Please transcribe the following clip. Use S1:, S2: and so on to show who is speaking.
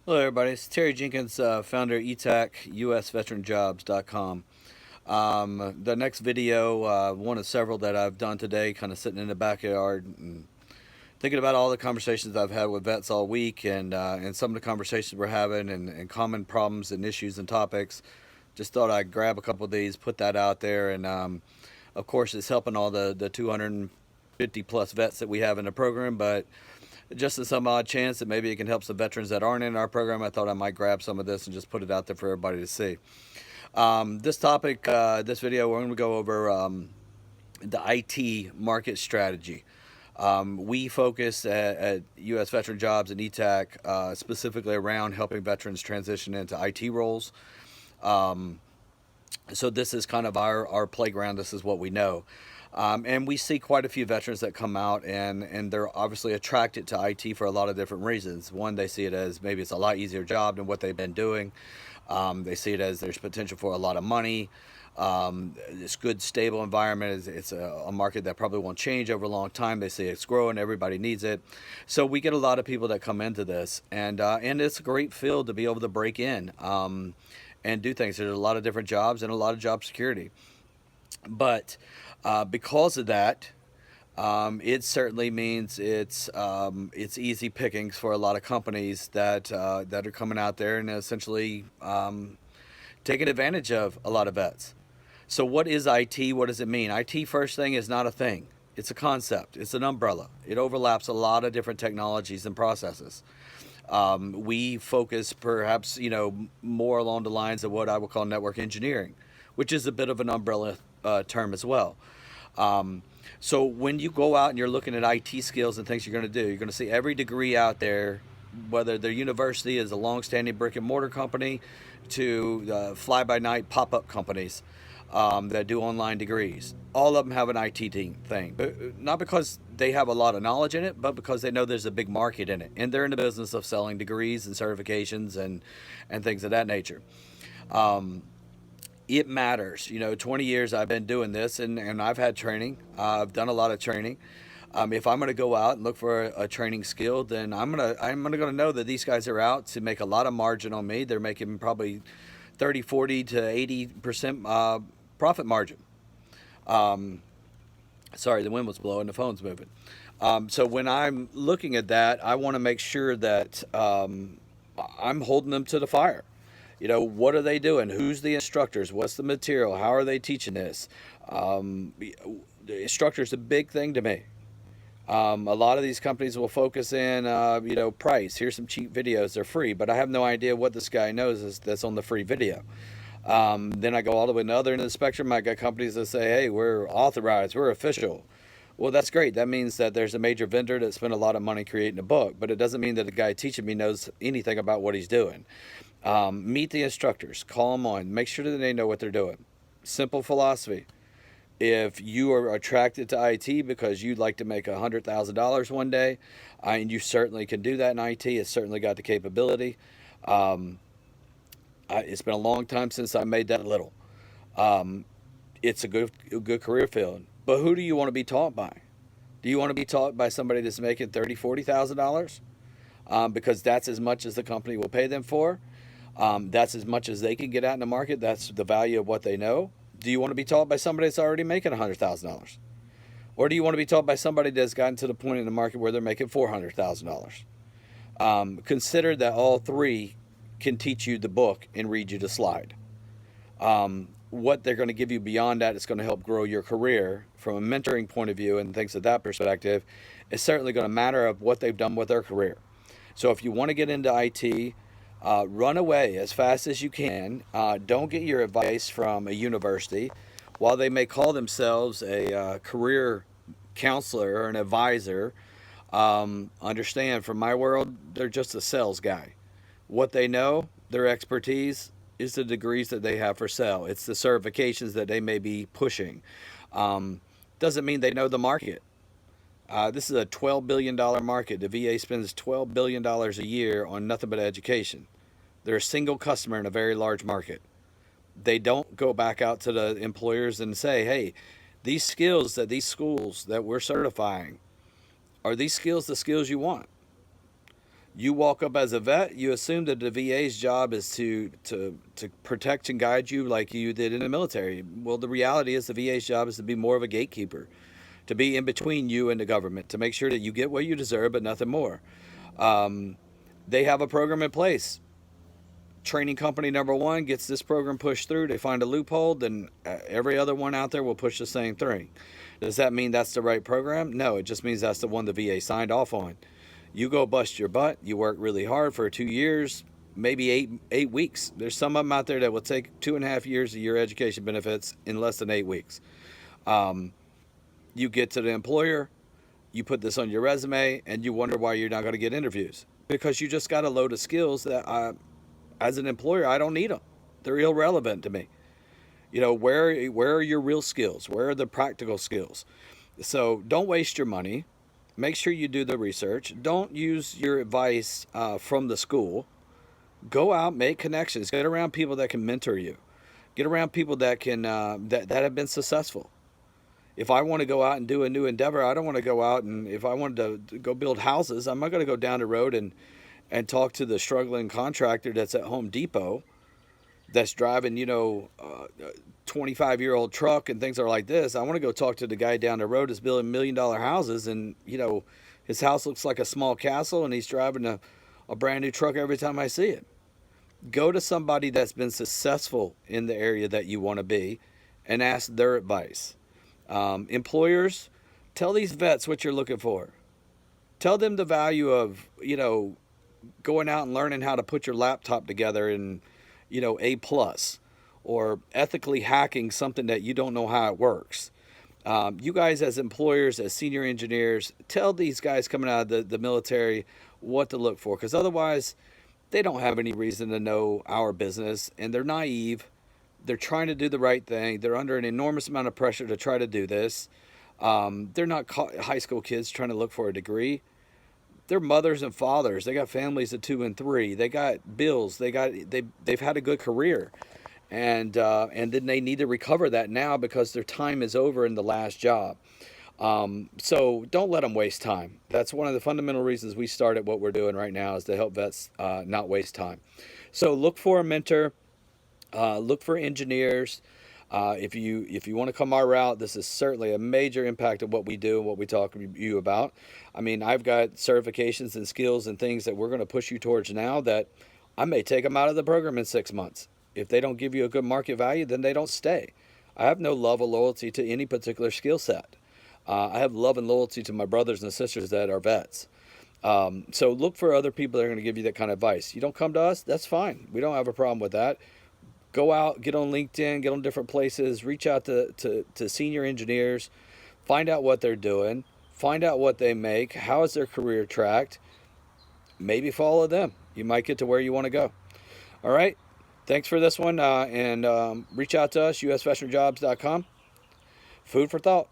S1: Hello, everybody. It's Terry Jenkins, founder of ETAC, USVeteranJobs.com. The next video, one of several that I've done today, kind of sitting in the backyard and thinking about all the conversations I've had with vets all week and some of the conversations we're having and common problems and issues and topics. Just thought I'd grab a couple of these, put that out there, and of course, it's helping all the 250 plus vets that we have in the program, but just in some odd chance that maybe it can help some veterans that aren't in our program, I thought I might grab some of this and just put it out there for everybody to see. This topic, this video, we're going to go over the IT market strategy. We focus at U.S. Veteran Jobs and ETAC specifically around helping veterans transition into IT roles. So this is kind of our playground. This is what we know. And we see quite a few veterans that come out and they're obviously attracted to IT for a lot of different reasons. One, they see it as maybe it's a lot easier job than what they've been doing. They see it as there's potential for a lot of money. It's good, stable environment. It's a market that probably won't change over a long time. They see it's growing. Everybody needs it. So we get a lot of people that come into this, and it's a great field to be able to break in and do things. There's a lot of different jobs and a lot of job security. But because of that, it certainly means it's easy pickings for a lot of companies that are coming out there and essentially taking advantage of a lot of vets. So what is IT? What does it mean? IT, first thing, is not a thing. It's a concept. It's an umbrella. It overlaps a lot of different technologies and processes. We focus perhaps, more along the lines of what I would call network engineering, which is a bit of an umbrella term as well. So when you go out and you're looking at IT skills and things you're going to do, you're going to see every degree out there, whether their university is a long-standing brick and mortar company to fly-by-night pop-up companies that do online degrees. All of them have an IT team thing, but not because they have a lot of knowledge in it, but because they know there's a big market in it, and they're in the business of selling degrees and certifications and things of that nature. It matters. 20 years I've been doing this, and I've had training. I've done a lot of training. If I'm going to go out and look for a training skill, then I'm gonna know that these guys are out to make a lot of margin on me. They're making probably 30, 40 to 80% profit margin. Sorry, the wind was blowing, the phone's moving. So when I'm looking at that, I want to make sure that I'm holding them to the fire. What are they doing? Who's the instructors? What's the material? How are they teaching this? The instructor's a big thing to me. A lot of these companies will focus in, price. Here's some cheap videos. They're free, but I have no idea what this guy knows that's on the free video. Then I go all the way to the other end of the spectrum. I got companies that say, hey, we're authorized, we're official. Well, that's great. That means that there's a major vendor that spent a lot of money creating a book, but it doesn't mean that the guy teaching me knows anything about what he's doing. Meet the instructors, call them on, make sure that they know what they're doing. Simple philosophy. If you are attracted to IT because you'd like to make $100,000 one day, and you certainly can do that in IT, it's certainly got the capability. It's been a long time since I made that little. It's a good career field. But who do you want to be taught by? Do you want to be taught by somebody that's making $30,000, $40,000? Because that's as much as the company will pay them for. That's as much as they can get out in the market. That's the value of what they know. Do you want to be taught by somebody that's already making $100,000? Or do you want to be taught by somebody that's gotten to the point in the market where they're making $400,000? Consider that all three can teach you the book and read you the slide. What they're going to give you beyond that is going to help grow your career from a mentoring point of view and things of that perspective. It's certainly going to matter of what they've done with their career. So if you want to get into IT, run away as fast as you can. Don't get your advice from a university. While they may call themselves a career counselor or an advisor, understand from my world, they're just a sales guy. What they know, their expertise, is the degrees that they have for sale. It's the certifications that they may be pushing. Doesn't mean they know the market. This is a $12 billion market. The VA spends $12 billion a year on nothing but education. They're a single customer in a very large market. They don't go back out to the employers and say, hey, these skills that these schools that we're certifying, are these skills the skills you want? You walk up as a vet, you assume that the VA's job is to protect and guide you like you did in the military. Well, the reality is the VA's job is to be more of a gatekeeper, to be in between you and the government, to make sure that you get what you deserve, but nothing more. Um, they have a program in place. Training company number one gets this program pushed through. They find a loophole, then every other one out there will push the same thing. Does that mean that's the right program? No, it just means that's the one the VA signed off on. You go bust your butt. You work really hard for 2 years, maybe eight weeks. There's some of them out there that will take 2.5 years of your education benefits in less than 8 weeks. Um, you get to the employer, you put this on your resume, and you wonder why you're not going to get interviews because you just got a load of skills that as an employer, I don't need them. They're irrelevant to me. Where are your real skills? Where are the practical skills? So don't waste your money. Make sure you do the research. Don't use your advice from the school. Go out, make connections. Get around people that can mentor you. Get around people that can that have been successful. If I want to go out and do a new endeavor, I don't want to go out and if I wanted to go build houses, I'm not going to go down the road and talk to the struggling contractor that's at Home Depot that's driving, 25-year-old truck and things are like this. I want to go talk to the guy down the road that's building $1 million houses and, his house looks like a small castle and he's driving a brand new truck every time I see it. Go to somebody that's been successful in the area that you want to be and ask their advice. Employers, tell these vets what you're looking for. Tell them the value of, going out and learning how to put your laptop together in, A plus, or ethically hacking something that you don't know how it works. You guys as employers, as senior engineers, tell these guys coming out of the military what to look for, because otherwise they don't have any reason to know our business, and they're naive. They're trying to do the right thing. They're under an enormous amount of pressure to try to do this. They're not high school kids trying to look for a degree. They're mothers and fathers. They got families of 2 and 3. They got bills. They've had a good career, and then they need to recover that now because their time is over in the last job. So don't let them waste time. That's one of the fundamental reasons we started what we're doing right now is to help vets not waste time. So look for a mentor. Look for engineers. If you want to come our route, this is certainly a major impact of what we do and what we talk to you about. I mean, I've got certifications and skills and things that we're going to push you towards now that I may take them out of the program in 6 months. If they don't give you a good market value, then they don't stay. I have no love or loyalty to any particular skill set. I have love and loyalty to my brothers and sisters that are vets. So look for other people that are going to give you that kind of advice. You don't come to us, that's fine. We don't have a problem with that. Go out, get on LinkedIn, get on different places, reach out to senior engineers, find out what they're doing, find out what they make, how is their career tracked, maybe follow them. You might get to where you want to go. All right, thanks for this one, and reach out to us, usveteranjobs.com. Food for thought.